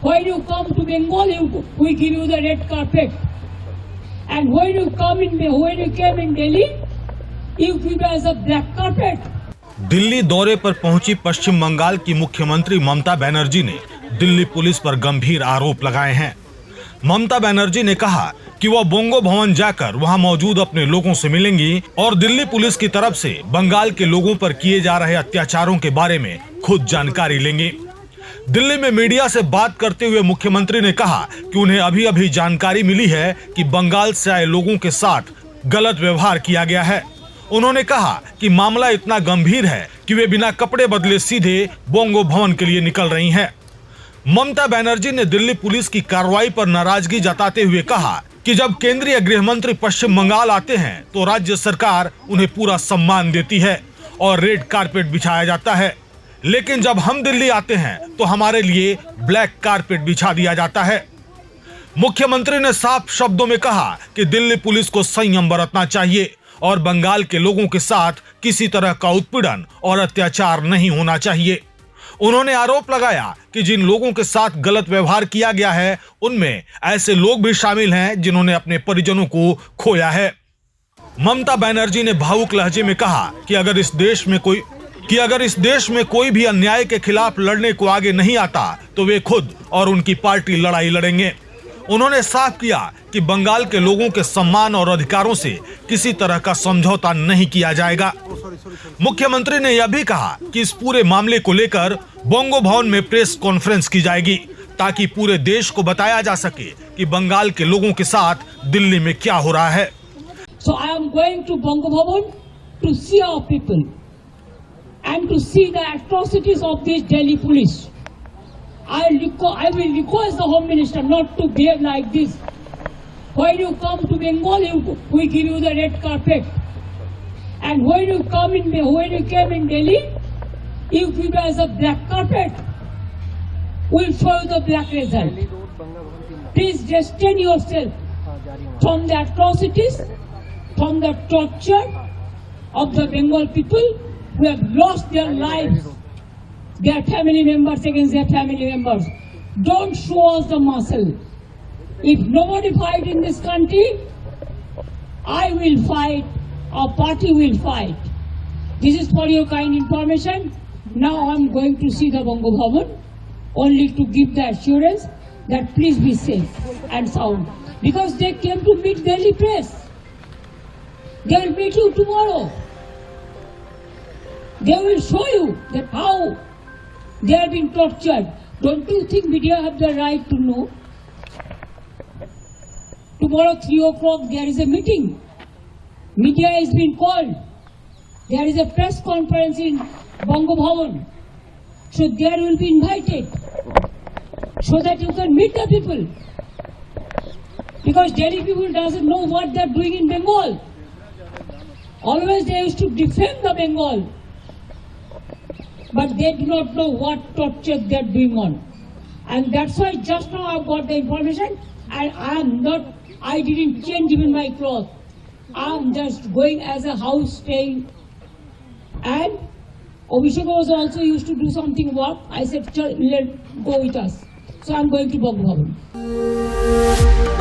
When you come to Bengal, we give you the red carpet. And when you came in Delhi, you give us a black carpet. Delhi दौरे पर पहुंची पश्चिम बंगाल की मुख्यमंत्री ममता बनर्जी ने Delhi police पर गंभीर आरोप लगाए हैं। ममता बनर्जी ने कहा कि वह बोंगो भवन जाकर वहां मौजूद अपने लोगों से मिलेंगी और दिल्ली पुलिस की तरफ से बंगाल के लोगों पर किए जा रहे अत्याचारों के बारे में खुद जानकारी लेंगी। दिल्ली में मीडिया से बात करते हुए मुख्यमंत्री ने कहा कि उन्हें अभी अभी जानकारी मिली है कि बंगाल से आए लोगों के साथ गलत व्यवहार किया गया है। उन्होंने कहा कि मामला इतना गंभीर है कि वे बिना कपड़े बदले सीधे बोंगो भवन के लिए निकल रही हैं। ममता बनर्जी ने दिल्ली पुलिस की कार्रवाई पर नाराजगी जताते हुए कहा कि जब केंद्रीय गृह मंत्री पश्चिम बंगाल आते हैं तो राज्य सरकार उन्हें पूरा सम्मान देती है और रेड कारपेट बिछाया जाता है, लेकिन जब हम दिल्ली आते हैं तो हमारे लिए ब्लैक कारपेट बिछा दिया जाता है। मुख्यमंत्री ने साफ शब्दों में कहा कि दिल्ली पुलिस को संयम बरतना चाहिए और बंगाल के लोगों के साथ किसी तरह का उत्पीड़न और अत्याचार नहीं होना चाहिए। उन्होंने आरोप लगाया कि जिन लोगों के साथ गलत व्यवहार किया गया है उनमें ऐसे लोग भी शामिल हैं जिन्होंने अपने परिजनों को खोया है। ममता बनर्जी ने भावुक लहजे में कहा कि अगर इस देश में कोई भी अन्याय के खिलाफ लड़ने को आगे नहीं आता तो वे खुद और उनकी पार्टी लड़ाई लड़ेंगे। उन्होंने साफ किया कि बंगाल के लोगों के सम्मान और अधिकारों से किसी तरह का समझौता नहीं किया जाएगा। मुख्यमंत्री ने यह भी कहा कि इस पूरे मामले को लेकर बोंगो भवन में प्रेस कॉन्फ्रेंस की जाएगी ताकि पूरे देश को बताया जा सके कि बंगाल के लोगों के साथ दिल्ली में क्या हो रहा है। So I am going to Bongo Bhavan to see our people and to see the atrocities of this Delhi police. I will request the Home Minister not to behave like this. When you come to Bengal, we give you the red carpet. And when you came in Delhi, you give us a black carpet. We'll show you the black result. Please restrain yourself from the atrocities, from the torture of the Bengal people who have lost their lives, their family members against their family members. Don't show us the muscle. If nobody fight in this country, I will fight, our party will fight. This is for your kind information. Now I am going to see the Bongo Bhavan only to give the assurance that please be safe and sound. Because they came to meet Delhi press. They will meet you tomorrow. They will show you that how they are being tortured. Don't you think media have the right to know? Tomorrow 3 o'clock there is a meeting. Media is being called. There is a press conference in Bongo Bhavan. So there will be invited so that you can meet the people. Because Delhi people doesn't know what they are doing in Bengal. Always they used to defend the Bengal. But they do not know what torture they are doing on. And that's why just now I got the information and I didn't change even my clothes. I'm just going as a house staying. And Abhishek was also used to do something work. I said, let go with us. So I'm going to Bongo Bhavan.